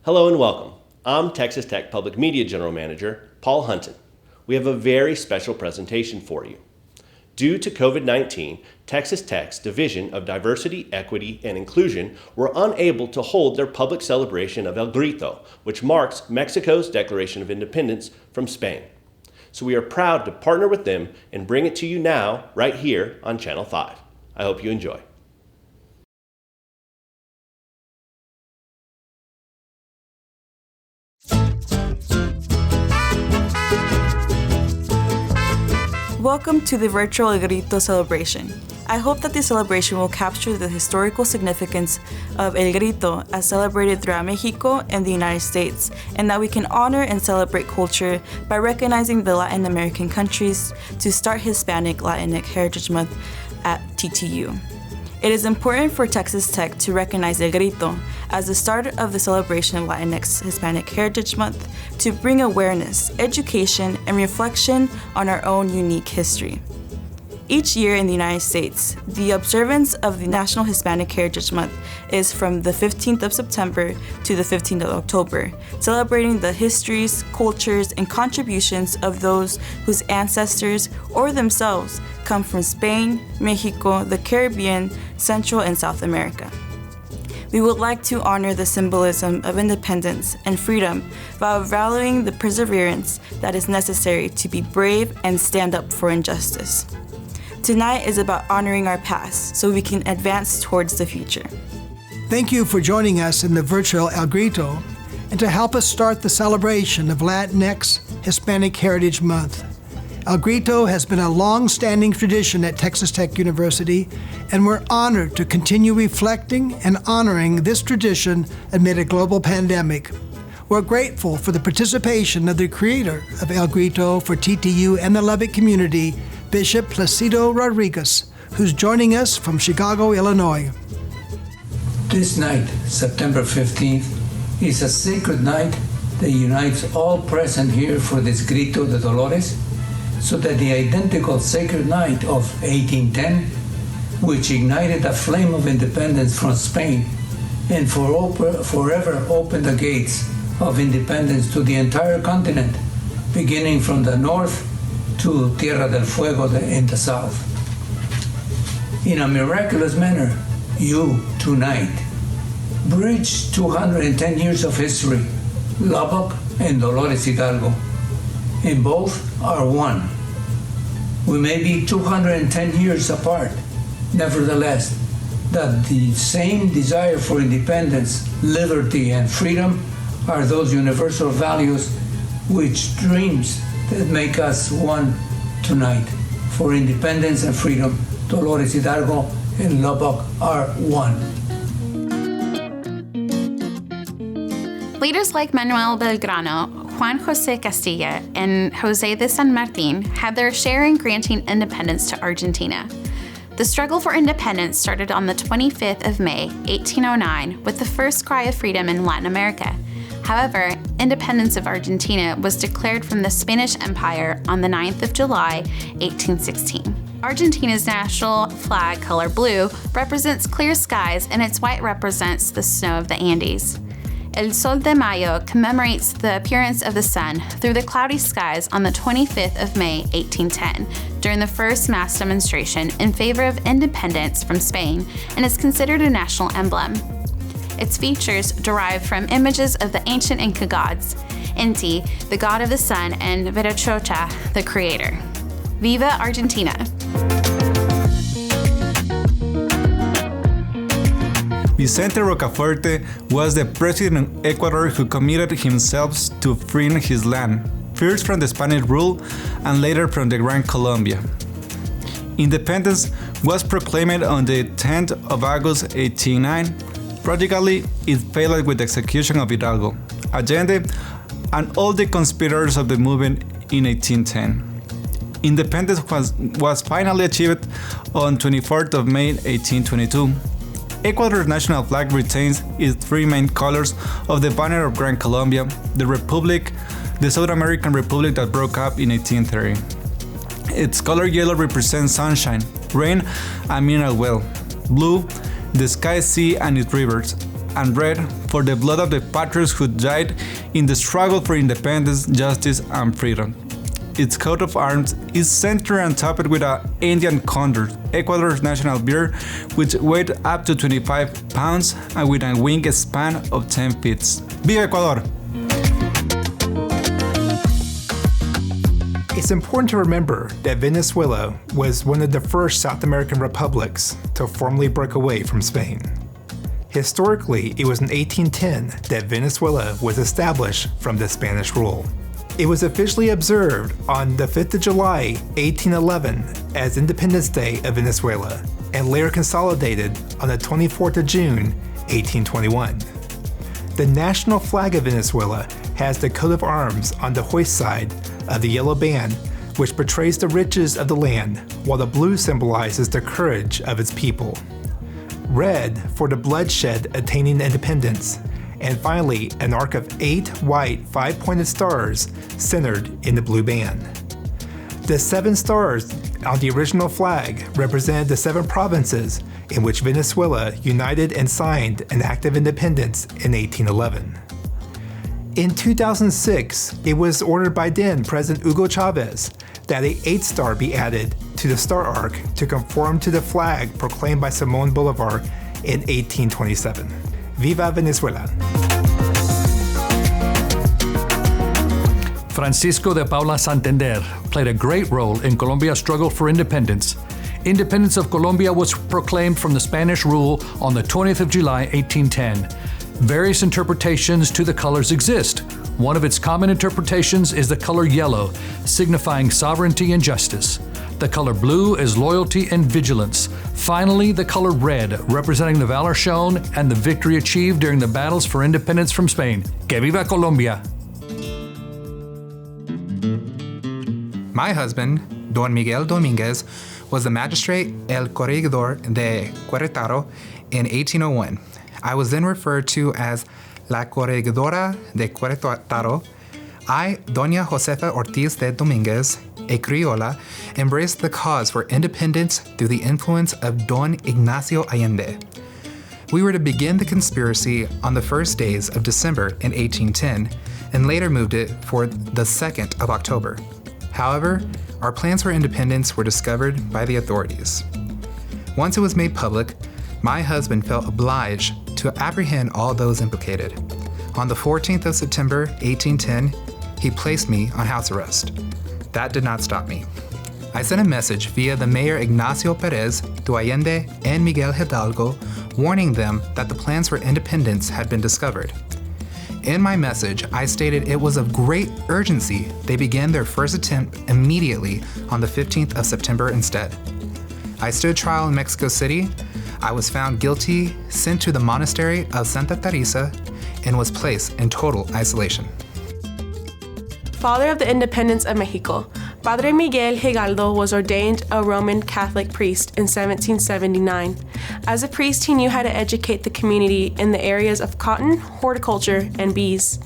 Hello and welcome. I'm Texas Tech Public Media General Manager Paul Hunton. We have a very special presentation for you. Due to COVID-19, Texas Tech's Division of Diversity, Equity, and Inclusion were unable to hold their public celebration of El Grito, which marks Mexico's declaration of independence from Spain. So we are proud to partner with them and bring it to you now, right here on Channel 5. I hope you enjoy. Welcome to the virtual El Grito celebration. I hope that the celebration will capture the historical significance of El Grito as celebrated throughout Mexico and the United States, and that we can honor and celebrate culture by recognizing the Latin American countries to start Hispanic Latinx Heritage Month at TTU. It is important for Texas Tech to recognize El Grito as the start of the celebration of Latinx Hispanic Heritage Month to bring awareness, education, and reflection on our own unique history. Each year in the United States, the observance of the National Hispanic Heritage Month is from the 15th of September to the 15th of October, celebrating the histories, cultures, and contributions of those whose ancestors or themselves come from Spain, Mexico, the Caribbean, Central and South America. We would like to honor the symbolism of independence and freedom while valuing the perseverance that is necessary to be brave and stand up for injustice. Tonight is about honoring our past so we can advance towards the future. Thank you for joining us in the virtual El Grito and to help us start the celebration of Latinx Hispanic Heritage Month. El Grito has been a long-standing tradition at Texas Tech University, and we're honored to continue reflecting and honoring this tradition amid a global pandemic. We're grateful for the participation of the creator of El Grito for TTU and the Lubbock community, Bishop Placido Rodriguez, who's joining us from Chicago, Illinois. This night, September 15th, is a sacred night that unites all present here for this Grito de Dolores, so that the identical sacred night of 1810, which ignited a flame of independence from Spain and forever opened the gates of independence to the entire continent, beginning from the north to Tierra del Fuego in the south. In a miraculous manner, you, tonight, bridge 210 years of history, Lubbock and Dolores Hidalgo, and both are one. We may be 210 years apart, nevertheless, that the same desire for independence, liberty, and freedom are those universal values which dreams that make us one tonight. For independence and freedom, Dolores Hidalgo and Lubbock are one. Leaders like Manuel Belgrano, Juan José Castilla, and José de San Martín had their share in granting independence to Argentina. The struggle for independence started on the 25th of May, 1809, with the first cry of freedom in Latin America. However, independence of Argentina was declared from the Spanish Empire on the 9th of July, 1816. Argentina's national flag, color blue, represents clear skies, and its white represents the snow of the Andes. El Sol de Mayo commemorates the appearance of the sun through the cloudy skies on the 25th of May, 1810, during the first mass demonstration in favor of independence from Spain, and is considered a national emblem. Its features derive from images of the ancient Inca gods, Inti, the god of the sun, and Viracocha, the creator. Viva Argentina! Vicente Rocafuerte was the president of Ecuador who committed himself to freeing his land, first from the Spanish rule and later from the Gran Colombia. Independence was proclaimed on the 10th of August 1809. Tragically, it failed with the execution of Hidalgo, Allende, and all the conspirators of the movement in 1810. Independence was finally achieved on 24th of May 1822. Ecuador's national flag retains its three main colors of the banner of Gran Colombia, the Republic, the South American Republic that broke up in 1830. Its color yellow represents sunshine, rain, and mineral well. Blue, the sky, sea, and its rivers. and red for the blood of the patriots who died in the struggle for independence, justice, and freedom. Its coat of arms is centered and topped with an Indian condor, Ecuador's national bird, which weighed up to 25 pounds and with a wingspan of 10 feet. Viva Ecuador! It's important to remember that Venezuela was one of the first South American republics to formally break away from Spain. Historically, it was in 1810 that Venezuela was established from the Spanish rule. It was officially observed on the 5th of July, 1811 as Independence Day of Venezuela, and later consolidated on the 24th of June, 1821. The national flag of Venezuela has the coat of arms on the hoist side of the yellow band, which portrays the riches of the land, while the blue symbolizes the courage of its people. Red for the bloodshed attaining independence, and finally an arc of 8 white 5-pointed stars centered in the blue band. The 7 stars on the original flag represented the 7 provinces in which Venezuela united and signed an act of independence in 1811. In 2006, it was ordered by then President Hugo Chavez that an 8th star be added to the star arc to conform to the flag proclaimed by Simón Bolívar in 1827. Viva Venezuela! Francisco de Paula Santander played a great role in Colombia's struggle for independence. Independence of Colombia was proclaimed from the Spanish rule on the 20th of July, 1810. Various interpretations to the colors exist. One of its common interpretations is the color yellow, signifying sovereignty and justice. The color blue is loyalty and vigilance. Finally, the color red, representing the valor shown and the victory achieved during the battles for independence from Spain. Que viva Colombia! My husband, Don Miguel Dominguez, was the magistrate El Corregidor de Querétaro in 1801. I was then referred to as La Corregidora de Querétaro. I, Doña Josefa Ortiz de Dominguez, a Criolla, embraced the cause for independence through the influence of Don Ignacio Allende. We were to begin the conspiracy on the first days of December in 1810, and later moved it for the 2nd of October. However, our plans for independence were discovered by the authorities. Once it was made public, my husband felt obliged to apprehend all those implicated. On the 14th of September, 1810, he placed me on house arrest. That did not stop me. I sent a message via the Mayor Ignacio Perez to Allende and Miguel Hidalgo, warning them that the plans for independence had been discovered. In my message, I stated it was of great urgency they began their first attempt immediately on the 15th of September instead. I stood trial in Mexico City. I was found guilty, sent to the monastery of Santa Teresa, and was placed in total isolation. Father of the independence of Mexico, Padre Miguel Hidalgo was ordained a Roman Catholic priest in 1779. As a priest, he knew how to educate the community in the areas of cotton, horticulture, and bees.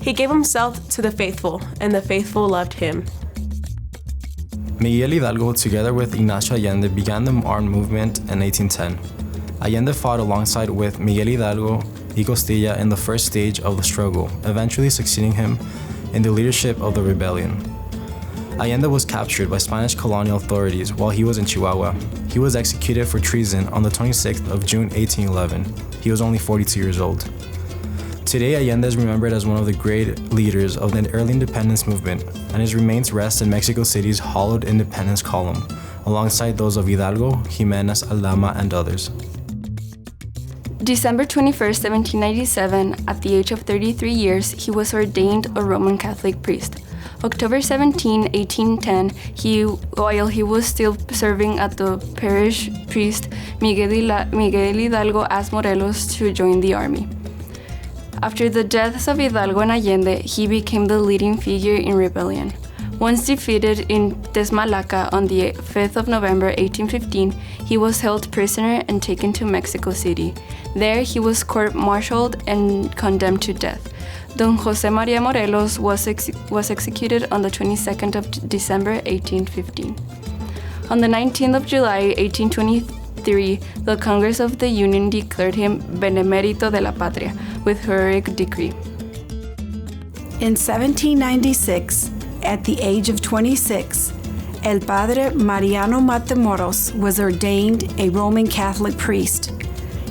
He gave himself to the faithful, and the faithful loved him. Miguel Hidalgo, together with Ignacio Allende, began the armed movement in 1810. Allende fought alongside with Miguel Hidalgo y Costilla in the first stage of the struggle, eventually succeeding him in the leadership of the rebellion. Allende was captured by Spanish colonial authorities while he was in Chihuahua. He was executed for treason on the 26th of June 1811. He was only 42 years old. Today, Allende is remembered as one of the great leaders of the early independence movement, and his remains rest in Mexico City's hollowed Independence Column, alongside those of Hidalgo, Jimenez, Aldama, and others. December 21st, 1797, at the age of 33 years, he was ordained a Roman Catholic priest. October 17, 1810, while he was still serving as the parish priest, Miguel Hidalgo asked Morelos to join the army. After the deaths of Hidalgo and Allende, he became the leading figure in rebellion. Once defeated in Tesmalaca on the 5th of November 1815, he was held prisoner and taken to Mexico City. There, he was court-martialed and condemned to death. Don José María Morelos was executed on the 22nd of December 1815. On the 19th of July 1823, 1833, the Congress of the Union declared him Benemérito de la Patria with heroic decree. In 1796, at the age of 26, El Padre Mariano Matamoros was ordained a Roman Catholic priest.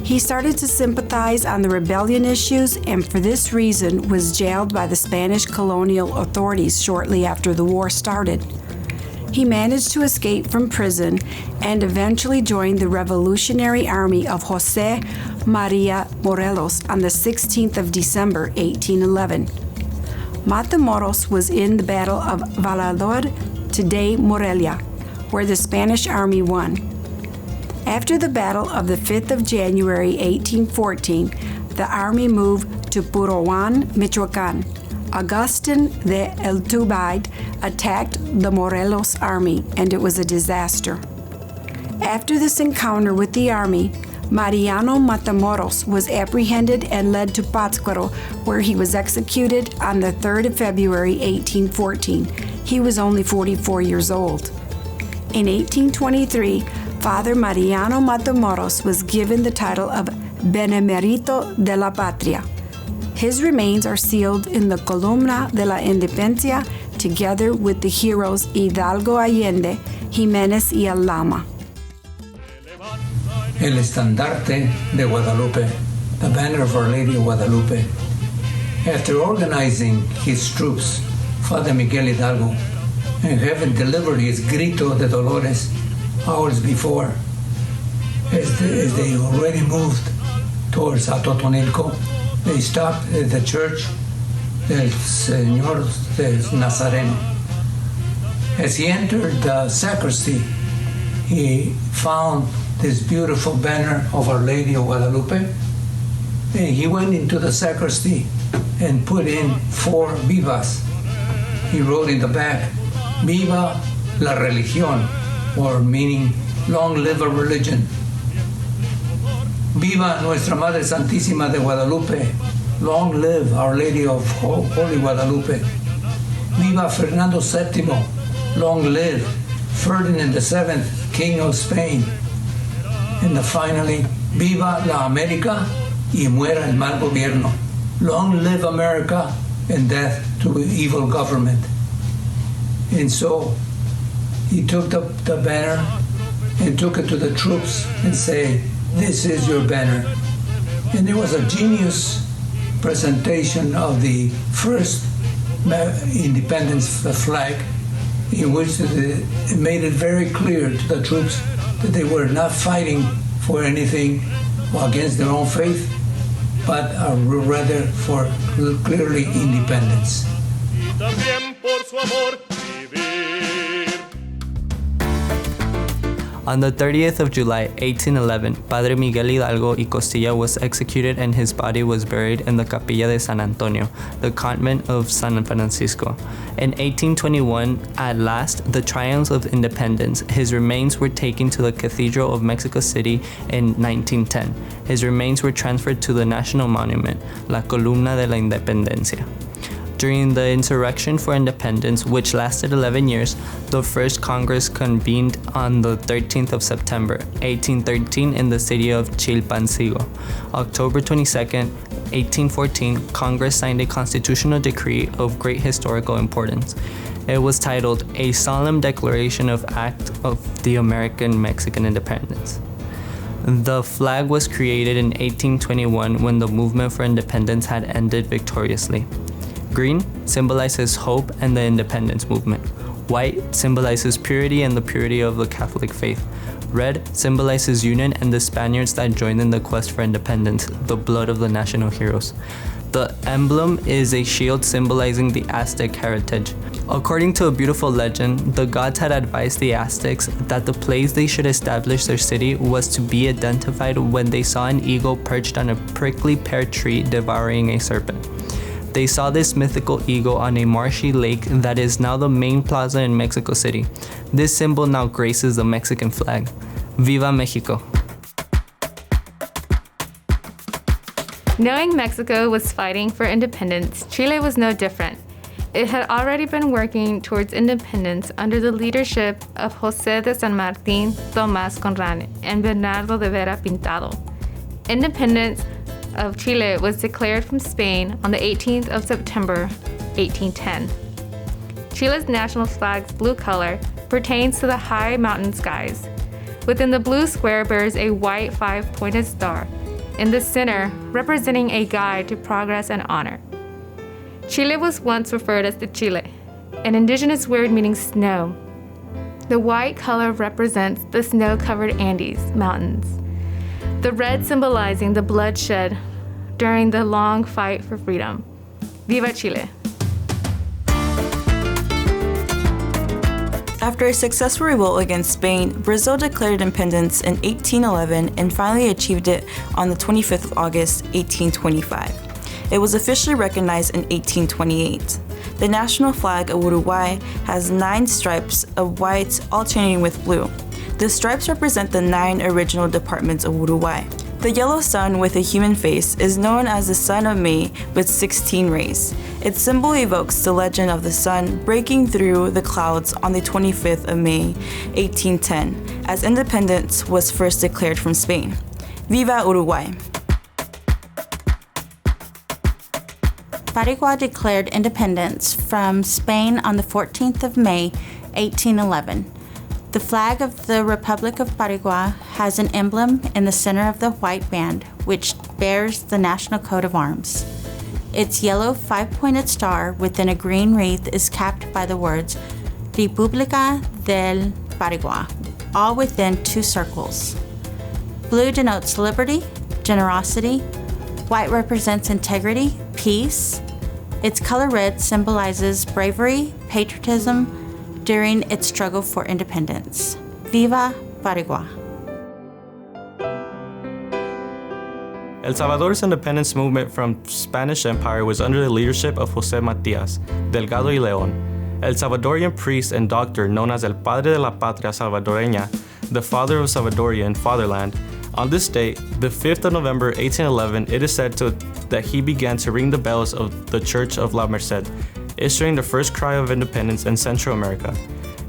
He started to sympathize on the rebellion issues and for this reason was jailed by the Spanish colonial authorities shortly after the war started. He managed to escape from prison and eventually joined the Revolutionary Army of José María Morelos on the 16th of December, 1811. Matamoros was in the Battle of Valladolid, today Morelia, where the Spanish army won. After the Battle of the 5th of January, 1814, the army moved to Puruan, Michoacán. Agustin de Elturbide attacked the Morelos army, and it was a disaster. After this encounter with the army, Mariano Matamoros was apprehended and led to Pátzcuaro, where he was executed on the 3rd of February, 1814. He was only 44 years old. In 1823, Father Mariano Matamoros was given the title of Benemérito de la Patria. His remains are sealed in the Columna de la Independencia together with the heroes Hidalgo Allende, Jiménez y Aldama. El estandarte de Guadalupe, the banner of Our Lady of Guadalupe. After organizing his troops, Father Miguel Hidalgo, and having delivered his Grito de Dolores hours before, as they already moved towards Atotonilco, they stopped at the church del Señor del Nazareno. As he entered the sacristy, he found this beautiful banner of Our Lady of Guadalupe, and he went into the sacristy and put in 4 vivas. He wrote in the back, Viva la religión, or meaning, long live a religion. Viva Nuestra Madre Santísima de Guadalupe, long live Our Lady of Holy Guadalupe. Viva Fernando VII, long live Ferdinand VII, King of Spain. And finally, Viva la América y muera el mal gobierno. Long live America and death to evil government. And so he took the banner and took it to the troops and said, this is your banner. And there was a genius presentation of the first independence flag in which it made it very clear to the troops that they were not fighting for anything against their own faith, but rather for clearly independence. On the 30th of July, 1811, Padre Miguel Hidalgo y Costilla was executed and his body was buried in the Capilla de San Antonio, the convent of San Francisco. In 1821, at last, the triumphs of independence, his remains were taken to the Cathedral of Mexico City in 1910. His remains were transferred to the National Monument, La Columna de la Independencia. During the Insurrection for Independence, which lasted 11 years, the first Congress convened on the 13th of September, 1813 in the city of Chilpancingo. October 22nd, 1814, Congress signed a constitutional decree of great historical importance. It was titled, A Solemn Declaration of Act of the American-Mexican Independence. The flag was created in 1821 when the movement for independence had ended victoriously. Green symbolizes hope and the independence movement. White symbolizes purity and the purity of the Catholic faith. Red symbolizes union and the Spaniards that joined in the quest for independence, the blood of the national heroes. The emblem is a shield symbolizing the Aztec heritage. According to a beautiful legend, the gods had advised the Aztecs that the place they should establish their city was to be identified when they saw an eagle perched on a prickly pear tree devouring a serpent. They saw this mythical eagle on a marshy lake that is now the main plaza in Mexico City. This symbol now graces the Mexican flag. Viva Mexico! Knowing Mexico was fighting for independence, Chile was no different. It had already been working towards independence under the leadership of José de San Martín, Tomás Conran, and Bernardo de Vera Pintado. Independence of Chile was declared from Spain on the 18th of September, 1810. Chile's national flag's blue color pertains to the high mountain skies. Within the blue square bears a white five-pointed star, in the center representing a guide to progress and honor. Chile was once referred as the Chile, an indigenous word meaning snow. The white color represents the snow-covered Andes Mountains, the red symbolizing the bloodshed during the long fight for freedom. Viva Chile! After a successful revolt against Spain, Brazil declared independence in 1811 and finally achieved it on the 25th of August, 1825. It was officially recognized in 1828. The national flag of Uruguay has 9 stripes of white alternating with blue. The stripes represent the 9 original departments of Uruguay. The yellow sun with a human face is known as the Sun of May with 16 rays. Its symbol evokes the legend of the sun breaking through the clouds on the 25th of May, 1810, as independence was first declared from Spain. Viva Uruguay! Paraguay declared independence from Spain on the 14th of May, 1811. The flag of the Republic of Paraguay has an emblem in the center of the white band, which bears the national coat of arms. Its yellow 5-pointed star within a green wreath is capped by the words República del Paraguay, all within 2 circles. Blue denotes liberty, generosity. White represents integrity, peace. Its color red symbolizes bravery, patriotism, during its struggle for independence. Viva Paraguay! El Salvador's independence movement from Spanish Empire was under the leadership of José Matías Delgado y León, El Salvadorian priest and doctor known as El Padre de la Patria Salvadoreña, the father of Salvadorian fatherland. On this date, the 5th of November 1811, it is said that he began to ring the bells of the Church of La Merced, issuing the first cry of independence in Central America.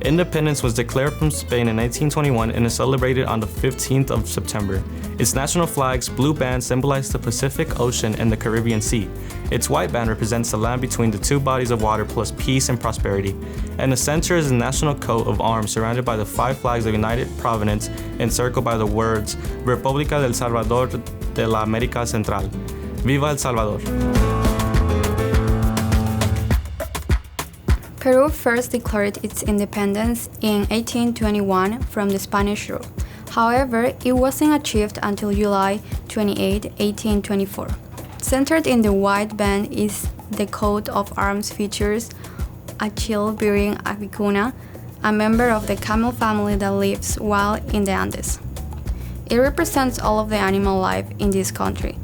Independence was declared from Spain in 1921 and is celebrated on the 15th of September. Its national flag's blue band symbolizes the Pacific Ocean and the Caribbean Sea. Its white band represents the land between the 2 bodies of water plus peace and prosperity. And the center is the national coat of arms surrounded by the 5 flags of United Providence encircled by the words República del Salvador de la América Central. Viva El Salvador! Peru first declared its independence in 1821 from the Spanish rule. However, it wasn't achieved until July 28, 1824. Centered in the white band is the coat of arms features a chill bearing a vicuna, a member of the camel family that lives wild in the Andes. It represents all of the animal life in this country.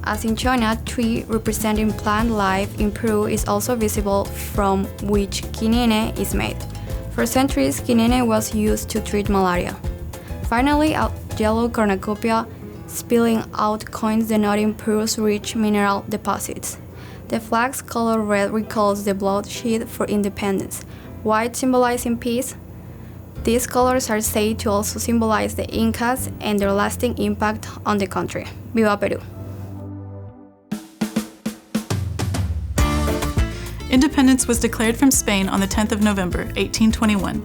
A cinchona tree representing plant life in Peru is also visible, from which quinine is made. For centuries, quinine was used to treat malaria. Finally, a yellow cornucopia spilling out coins denoting Peru's rich mineral deposits. The flag's color red recalls the bloodshed for independence, white symbolizing peace. These colors are said to also symbolize the Incas and their lasting impact on the country. Viva Peru! Independence was declared from Spain on the 10th of November, 1821.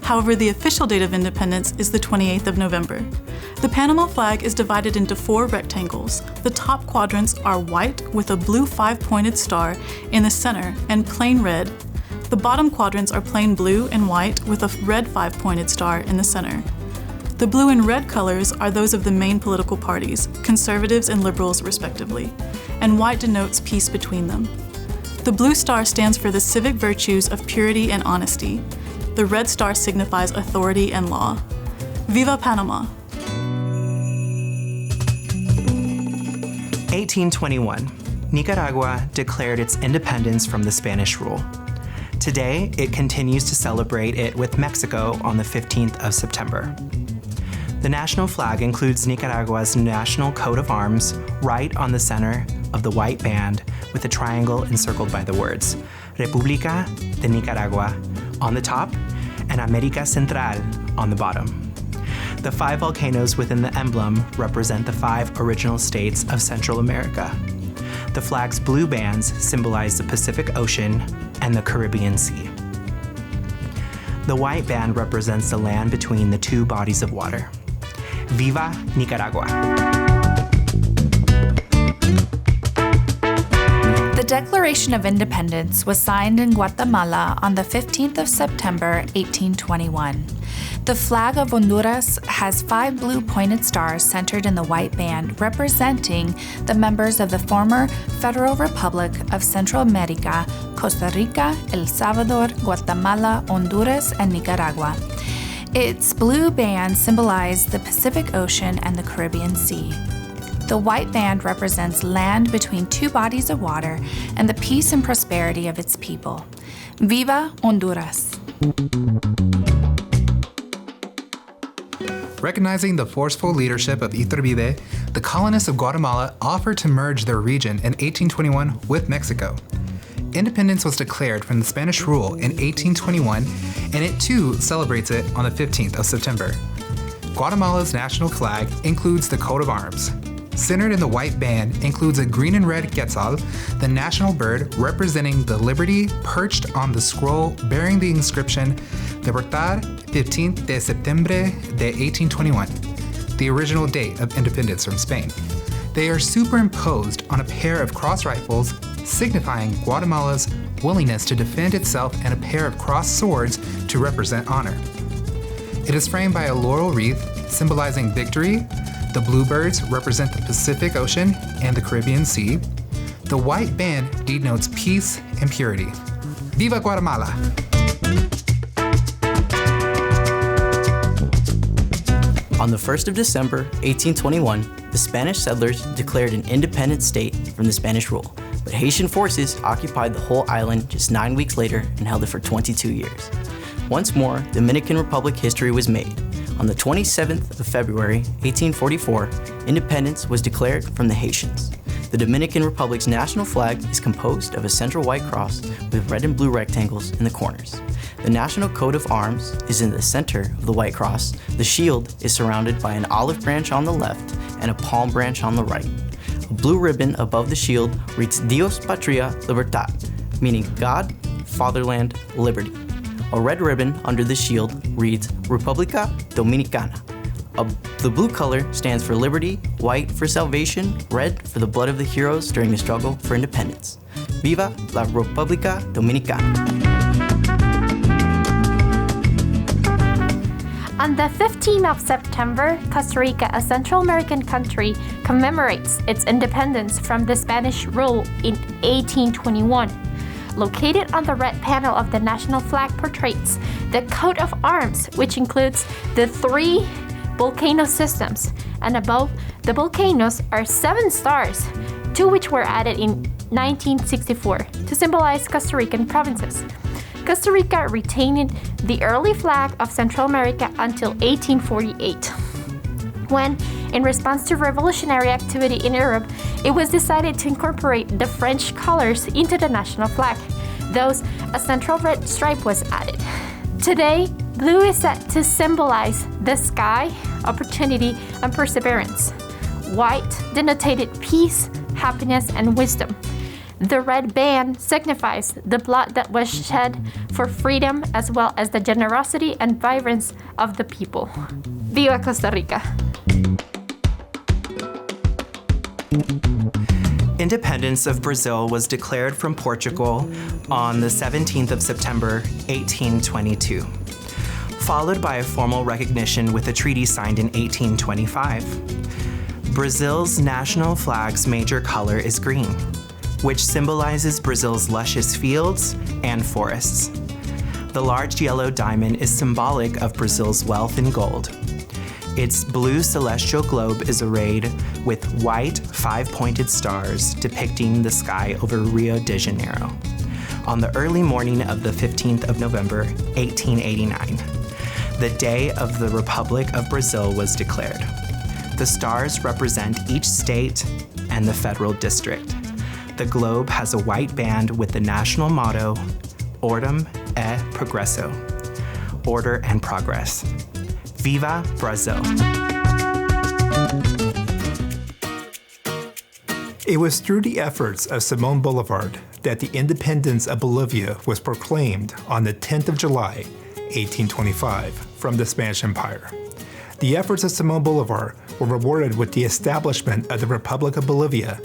However, the official date of independence is the 28th of November. The Panama flag is divided into 4 rectangles. The top quadrants are white with a blue 5-pointed star in the center and plain red. The bottom quadrants are plain blue and white with a red 5-pointed star in the center. The blue and red colors are those of the main political parties, conservatives and liberals respectively, and white denotes peace between them. The blue star stands for the civic virtues of purity and honesty. The red star signifies authority and law. Viva Panama! 1821. Nicaragua declared its independence from the Spanish rule. Today, it continues to celebrate it with Mexico on the 15th of September. The national flag includes Nicaragua's national coat of arms right on the center of the white band with a triangle encircled by the words República de Nicaragua on the top, and América Central on the bottom. The 5 volcanoes within the emblem represent the 5 original states of Central America. The flag's blue bands symbolize the Pacific Ocean and the Caribbean Sea. The white band represents the land between the 2 bodies of water. Viva Nicaragua! The Declaration of Independence was signed in Guatemala on the 15th of September, 1821. The flag of Honduras has 5 blue pointed stars centered in the white band, representing the members of the former Federal Republic of Central America, Costa Rica, El Salvador, Guatemala, Honduras, and Nicaragua. Its blue band symbolizes the Pacific Ocean and the Caribbean Sea. The white band represents land between 2 bodies of water and the peace and prosperity of its people. Viva Honduras! Recognizing the forceful leadership of Iturbide, the colonists of Guatemala offered to merge their region in 1821 with Mexico. Independence was declared from the Spanish rule in 1821, and it too celebrates it on the 15th of September. Guatemala's national flag includes the coat of arms. Centered in the white band includes a green and red quetzal, the national bird representing the liberty perched on the scroll bearing the inscription Libertad 15 de Septiembre de 1821, the original date of independence from Spain. They are superimposed on a pair of cross rifles, signifying Guatemala's willingness to defend itself, and a pair of crossed swords to represent honor. It is framed by a laurel wreath symbolizing victory. The bluebirds represent the Pacific Ocean and the Caribbean Sea. The white band denotes peace and purity. Viva Guatemala! On the 1st of December, 1821, the Spanish settlers declared an independent state from the Spanish rule, but Haitian forces occupied the whole island just 9 weeks later and held it for 22 years. Once more, Dominican Republic history was made. On the 27th of February, 1844, independence was declared from the Haitians. The Dominican Republic's national flag is composed of a central white cross with red and blue rectangles in the corners. The national coat of arms is in the center of the white cross. The shield is surrounded by an olive branch on the left and a palm branch on the right. A blue ribbon above the shield reads Dios Patria Libertad, meaning God, Fatherland, Liberty. A red ribbon under the shield reads República Dominicana. The blue color stands for liberty, white for salvation, red for the blood of the heroes during the struggle for independence. Viva la República Dominicana! On the 15th of September, Costa Rica, a Central American country, commemorates its independence from the Spanish rule in 1821. Located on the red panel of the national flag portrays the coat of arms, which includes the 3 volcano systems, and above the volcanoes are 7 stars, 2 which were added in 1964 to symbolize Costa Rican provinces. Costa Rica retained the early flag of Central America until 1848, when, in response to revolutionary activity in Europe, it was decided to incorporate the French colors into the national flag. Thus, a central red stripe was added. Today, blue is set to symbolize the sky, opportunity, and perseverance. White denoted peace, happiness, and wisdom. The red band signifies the blood that was shed for freedom, as well as the generosity and vibrance of the people. Viva Costa Rica! Independence of Brazil was declared from Portugal on the 17th of September, 1822, followed by a formal recognition with a treaty signed in 1825. Brazil's national flag's major color is green, which symbolizes Brazil's luscious fields and forests. The large yellow diamond is symbolic of Brazil's wealth in gold. Its blue celestial globe is arrayed with white 5-pointed stars depicting the sky over Rio de Janeiro. On the early morning of the 15th of November, 1889, the day of the Republic of Brazil was declared. The stars represent each state and the federal district. The globe has a white band with the national motto, Ordem e Progresso, Order and Progress. Viva Brazil! It was through the efforts of Simón Bolívar that the independence of Bolivia was proclaimed on the 10th of July, 1825, from the Spanish Empire. The efforts of Simón Bolívar were rewarded with the establishment of the Republic of Bolivia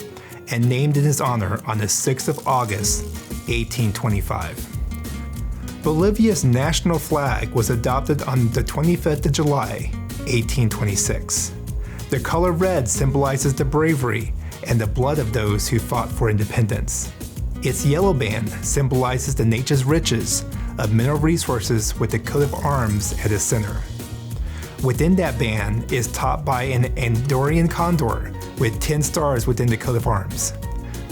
and named in his honor on the 6th of August, 1825. Bolivia's national flag was adopted on the 25th of July, 1826. The color red symbolizes the bravery and the blood of those who fought for independence. Its yellow band symbolizes the nature's riches of mineral resources with the coat of arms at its center. Within that band is topped by an Andorian condor with 10 stars within the coat of arms.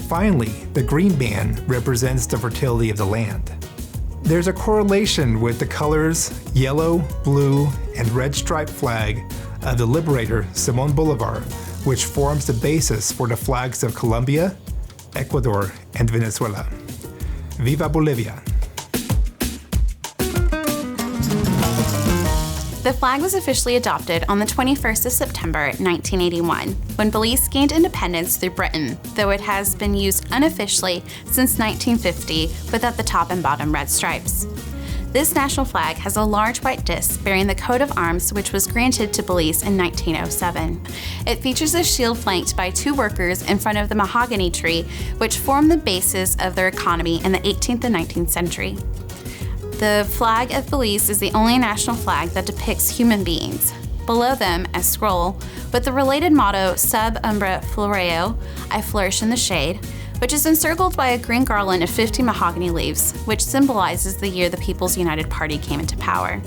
Finally, the green band represents the fertility of the land. There's a correlation with the colors yellow, blue, and red striped flag of the liberator Simón Bolívar, which forms the basis for the flags of Colombia, Ecuador, and Venezuela. Viva Bolivia! The flag was officially adopted on the 21st of September 1981, when Belize gained independence through Britain, though it has been used unofficially since 1950 without the top and bottom red stripes. This national flag has a large white disc bearing the coat of arms which was granted to Belize in 1907. It features a shield flanked by two workers in front of the mahogany tree, which formed the basis of their economy in the 18th and 19th century. The flag of Belize is the only national flag that depicts human beings. Below them, a scroll with the related motto Sub Umbra Floreo, I flourish in the shade, which is encircled by a green garland of 50 mahogany leaves, which symbolizes the year the People's United Party came into power.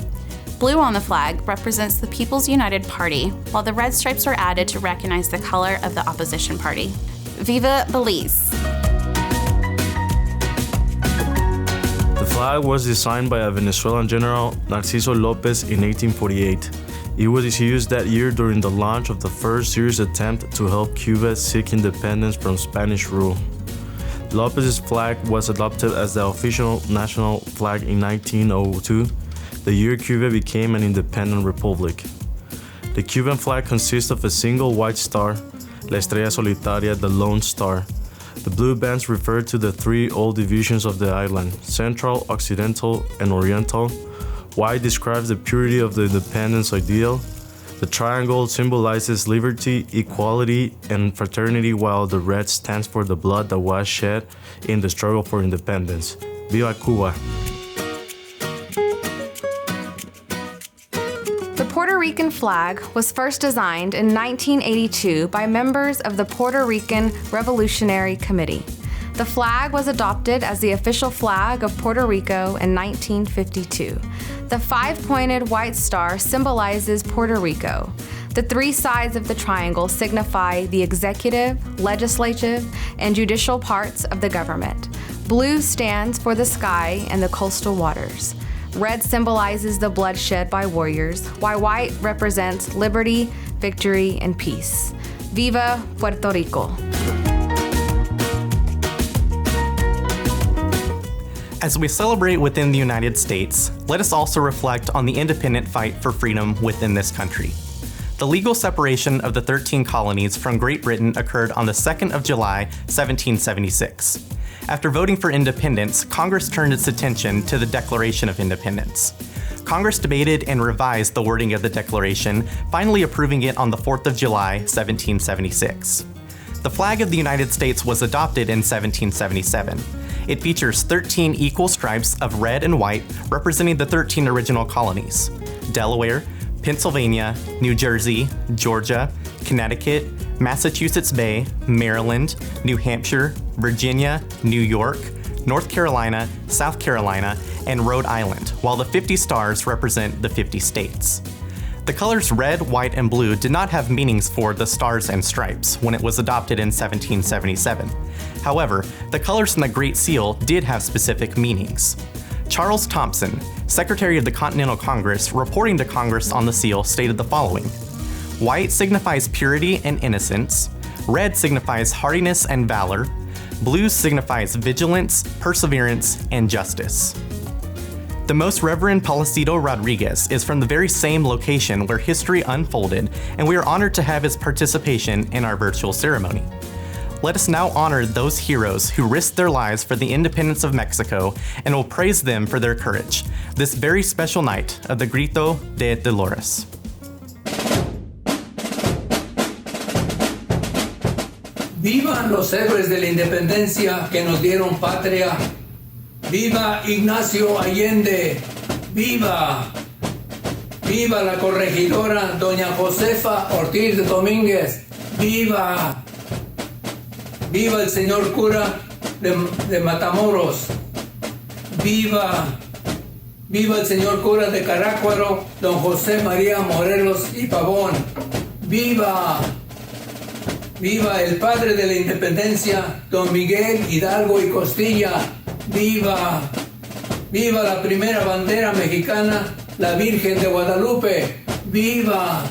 Blue on the flag represents the People's United Party, while the red stripes are added to recognize the color of the opposition party. Viva Belize! The flag was designed by a Venezuelan general, Narciso Lopez, in 1848. It was used that year during the launch of the first serious attempt to help Cuba seek independence from Spanish rule. Lopez's flag was adopted as the official national flag in 1902, the year Cuba became an independent republic. The Cuban flag consists of a single white star, La Estrella Solitaria, the Lone Star. The blue bands refer to the three old divisions of the island, Central, Occidental, and Oriental. White describes the purity of the independence ideal. The triangle symbolizes liberty, equality, and fraternity, while the red stands for the blood that was shed in the struggle for independence. Viva Cuba! The Puerto Rican flag was first designed in 1982 by members of the Puerto Rican Revolutionary Committee. The flag was adopted as the official flag of Puerto Rico in 1952. The five-pointed white star symbolizes Puerto Rico. The three sides of the triangle signify the executive, legislative, and judicial parts of the government. Blue stands for the sky and the coastal waters. Red symbolizes the bloodshed by warriors, while white represents liberty, victory, and peace. Viva Puerto Rico! As we celebrate within the United States, let us also reflect on the independent fight for freedom within this country. The legal separation of the 13 colonies from Great Britain occurred on the 2nd of July, 1776. After voting for independence, Congress turned its attention to the Declaration of Independence. Congress debated and revised the wording of the Declaration, finally approving it on the 4th of July, 1776. The flag of the United States was adopted in 1777. It features 13 equal stripes of red and white representing the 13 original colonies: Delaware, Pennsylvania, New Jersey, Georgia, Connecticut, Massachusetts Bay, Maryland, New Hampshire, Virginia, New York, North Carolina, South Carolina, and Rhode Island, while the 50 stars represent the 50 states. The colors red, white, and blue did not have meanings for the stars and stripes when it was adopted in 1777. However, the colors in the Great Seal did have specific meanings. Charles Thompson, Secretary of the Continental Congress, reporting to Congress on the seal, stated the following: white signifies purity and innocence, red signifies hardiness and valor, Blue signifies vigilance, perseverance, and justice. The Most Reverend Palacito Rodriguez is from the very same location where history unfolded, and we are honored to have his participation in our virtual ceremony. Let us now honor those heroes who risked their lives for the independence of Mexico, and will praise them for their courage, this very special night of the Grito de Dolores. Vivan los héroes de la independencia que nos dieron patria. Viva Ignacio Allende. Viva. Viva la corregidora doña Josefa Ortiz de Domínguez. Viva. Viva el señor cura de Matamoros. Viva. Viva el señor cura de Carácuaro, don José María Morelos y Pavón. Viva. Viva el padre de la independencia, don Miguel Hidalgo y Costilla. Viva. Viva la primera bandera mexicana, la Virgen de Guadalupe. Viva.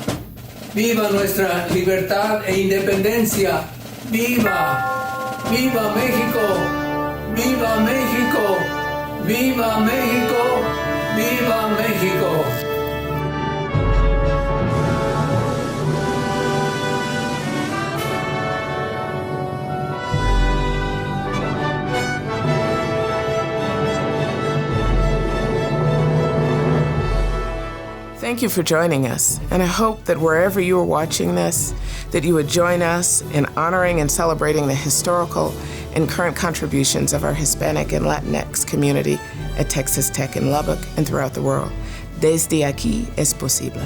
Viva nuestra libertad e independencia. Viva. Viva México. Viva México. Viva México. Viva México. Thank you for joining us, and I hope that wherever you are watching this, that you would join us in honoring and celebrating the historical and current contributions of our Hispanic and Latinx community at Texas Tech in Lubbock and throughout the world. Desde aquí es posible.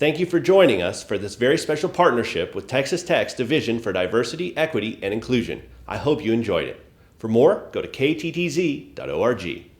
Thank you for joining us for this very special partnership with Texas Tech's Division for Diversity, Equity, and Inclusion. I hope you enjoyed it. For more, go to kttz.org.